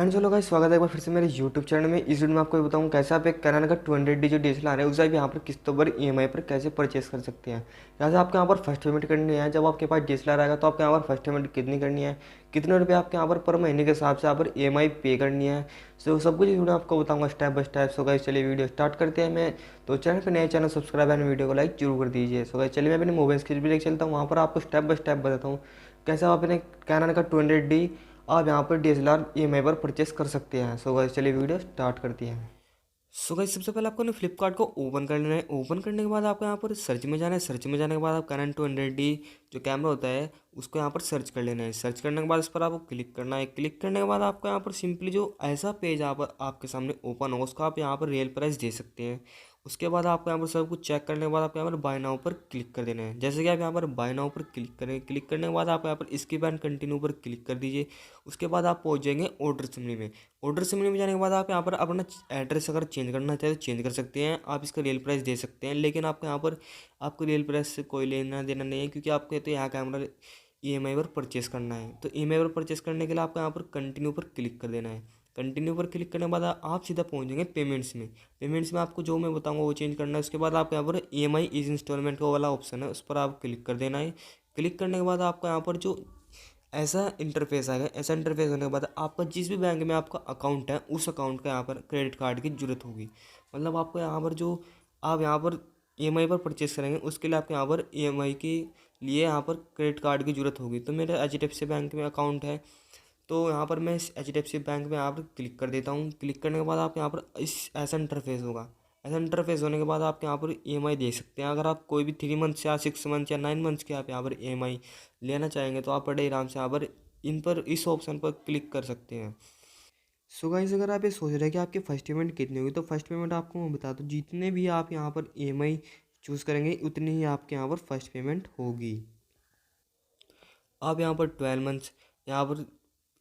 And चलो guys, स्वागत है एक बार फिर से मेरे YouTube चैनल में। इस वीडियो में आपको बताऊं कैसे आप एक कैनन का 200D जो DSLR है उसे आप यहाँ पर किस्तों पर EMI पर कैसे परचेस कर सकते हैं। यहाँ से आपको यहाँ पर फर्स्ट पेमेंट करनी है। जब आपके पास DSLR आएगा तो आपको यहाँ पर फर्स्ट पेमेंट कितनी करनी है, कितने रुपये आपके यहाँ पर महीने के हिसाब से यहाँ पर EMI पे करनी है। सो सब कुछ वीडियो आपको बताऊँगा step by step. So guys चलिए वीडियो स्टार्ट करते हैं। मैं तो चैनल पर नए चैनल सब्सक्राइब एंड वीडियो को लाइक जरूर कर दीजिए। सो गाइस चलिए मैं अपने मोबाइल स्क्रीन पर लेकर चलता हूँ, वहाँ पर आपको स्टेप बाय स्टेप बताता हूँ कैसे आप अपने कैनन का 200D आप यहाँ पर DSLR EMI पर परचेस कर सकते हैं। सो गाइस चलिए वीडियो स्टार्ट करते हैं। सो गाइस सबसे पहले आपको ना फ्लिपकार्ट को ओपन कर लेना है। ओपन करने के बाद आपको यहाँ पर सर्च में जाना है। सर्च में जाने के बाद आप कैनन 200D जो कैमरा होता है उसको यहाँ पर सर्च कर लेना है। सर्च करने के बाद इस पर आपको क्लिक करना है। क्लिक करने के बाद आपको यहाँ पर सिंपली जो ऐसा पेज आपके सामने ओपन होगा उसको आप यहाँ पर रियल प्राइस दे सकते हैं। उसके बाद आपको यहाँ पर सब कुछ चेक करने के बाद आपको यहाँ पर बाय नाउ पर क्लिक कर देना है। जैसे कि आप यहाँ पर बाय नाउ पर क्लिक करें, क्लिक करने के बाद आप यहाँ पर स्किप एंड कंटिन्यू पर क्लिक कर दीजिए। उसके बाद आप पहुँच जाएंगे ऑर्डर समरी में। ऑर्डर समरी में जाने के बाद आप यहाँ पर अपना एड्रेस अगर चेंज करना चाहे तो चेंज कर सकते हैं। आप इसका रियल प्राइस दे सकते हैं, लेकिन आपको यहाँ पर आपको रियल प्राइस से कोई लेना देना नहीं है, क्योंकि आपको तो यहाँ कैमरा EMI पर परचेस करना है। तो EMI पर परचेस करने के लिए आपको यहाँ पर कंटिन्यू पर क्लिक कर देना है। कंटिन्यू पर क्लिक करने के बाद आप सीधा पहुँच जाएंगे पेमेंट्स में। पेमेंट्स में आपको जो मैं बताऊँगा वो चेंज करना है। उसके बाद आप यहाँ पर EMI इज इंस्टॉलमेंट का वाला ऑप्शन है, उस पर आप क्लिक कर देना है। क्लिक करने के बाद आपको यहाँ पर जो ऐसा इंटरफेस आएगा, ऐसा इंटरफेस होने के बाद आपका जिस भी बैंक में आपका अकाउंट है उस अकाउंट का यहाँ पर क्रेडिट कार्ड की ज़रूरत होगी। मतलब आपको यहाँ पर जो आप यहाँ पर EMI पर परचेस करेंगे उसके लिए आपको यहाँ पर EMI के लिए यहाँ पर क्रेडिट कार्ड की ज़रूरत होगी। तो मेरा HDFC बैंक में अकाउंट है, तो यहाँ पर मैं इस HDFC बैंक में यहाँ पर क्लिक कर देता हूँ। क्लिक करने के बाद आप यहाँ पर इस ऐसा इंटरफेस होगा। ऐसा इंटरफेस होने के बाद आप यहाँ पर EMI दे सकते हैं। अगर आप कोई भी 3 मंथ्स या 6 मंथ या 9 मंथ्स के आप यहाँ पर EMI लेना चाहेंगे तो आप बड़े आराम से यहाँ पर इन पर इस ऑप्शन पर क्लिक कर सकते हैं। सो गाइस अगर आप ये सोच रहे हैं कि आपकी फ़र्स्ट पेमेंट कितनी होगी, तो फर्स्ट पेमेंट आपको मैं बता दूँ, जितने भी आप यहाँ पर EMI चूज़ करेंगे उतनी ही आपके यहाँ पर फर्स्ट पेमेंट होगी। आप यहाँ पर 12 मंथ्स यहाँ पर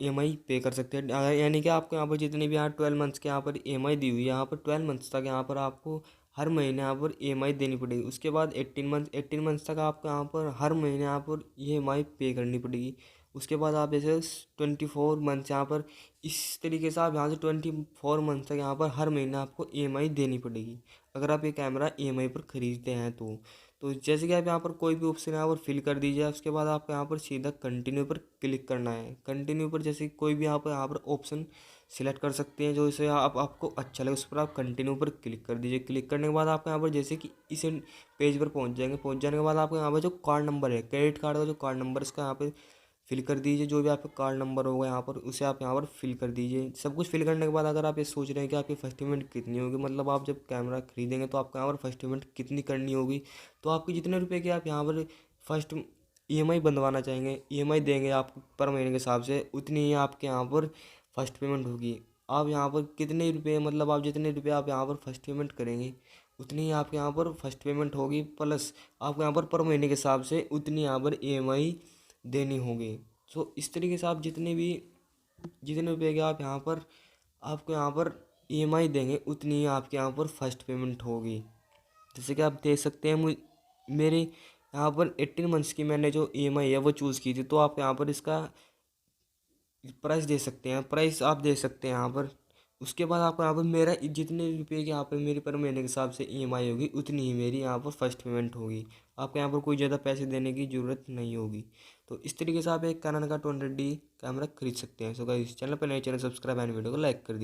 EMI पे कर सकते हैं। यानी कि आपको यहाँ पर जितनी भी यहाँ 12 मंथ्स के यहाँ पर EMI दी हुई है, यहाँ पर 12 मंथ्स तक यहाँ पर आपको हर महीने यहाँ पर EMI देनी पड़ेगी। उसके बाद 18 मंथ्स तक आपको यहाँ पर हर महीने यहाँ पर EMI पे करनी पड़ेगी। उसके बाद आप जैसे 24 मंथ्स यहाँ पर इस तरीके से आप यहाँ से 24 मंथ्स तक यहाँ पर हर महीने आपको EMI देनी पड़ेगी, अगर आप ये कैमरा EMI पर ख़रीदते हैं तो जैसे कि आप यहाँ पर कोई भी ऑप्शन यहाँ पर फिल कर दीजिए। उसके बाद आपको यहाँ पर सीधा कंटिन्यू पर क्लिक करना है। कंटिन्यू पर जैसे कोई भी आप यहाँ पर ऑप्शन सिलेक्ट कर सकते हैं जो इसे आपको अच्छा लगे, उस पर आप कंटिन्यू पर क्लिक कर दीजिए। क्लिक करने के बाद आपको यहाँ पर जैसे कि इस पेज पर पहुँच जाएंगे। पहुँच जाने के बाद आपको यहाँ पर जो कार्ड नंबर है, क्रेडिट कार्ड का जो कार्ड नंबर इसका यहाँ पर फिल कर दीजिए। जो भी आपका कार्ड नंबर होगा यहाँ पर उसे आप यहाँ पर फिल कर दीजिए। सब कुछ फिल करने के बाद अगर आप ये सोच रहे हैं कि आपकी फर्स्ट पेमेंट कितनी होगी, मतलब आप जब कैमरा खरीदेंगे तो आपको यहाँ पर फर्स्ट पेमेंट कितनी करनी होगी, तो आपके जितने रुपए की आप यहाँ पर फर्स्ट EMI बंधवाना चाहेंगे, EMI देंगे आप पर महीने के हिसाब से, उतनी ही आपके यहाँ पर फर्स्ट पेमेंट होगी। आप यहाँ पर कितने रुपये, मतलब आप जितने रुपये आप यहाँ पर फर्स्ट पेमेंट करेंगे उतनी ही आपके यहाँ पर फर्स्ट पेमेंट होगी, प्लस आपको यहाँ पर महीने के हिसाब से उतनी यहाँ पर EMI देनी होगी। सो इस तरीके से आप जितने रुपए के आप यहाँ पर आपको यहाँ पर EMI देंगे उतनी ही आपके यहाँ पर फर्स्ट पेमेंट होगी। जैसे कि आप देख सकते हैं मेरे यहाँ पर 18 मंथ्स की मैंने जो EMI है वो चूज़ की थी, तो आप यहाँ पर इसका प्राइस दे सकते हैं, प्राइस आप दे सकते हैं यहाँ पर। उसके बाद आपको यहाँ पर मेरा जितने रुपए की यहाँ पर मेरी पर महीने के हिसाब से EMI होगी उतनी ही मेरी यहाँ पर फर्स्ट पेमेंट होगी। आपको यहाँ पर कोई ज़्यादा पैसे देने की ज़रूरत नहीं होगी। तो इस तरीके से आप एक कैनन का 200D कैमरा खरीद सकते हैं। सो गाइस चैनल पर नए चैनल सब्सक्राइब एंड वीडियो को लाइक कर दीजिए।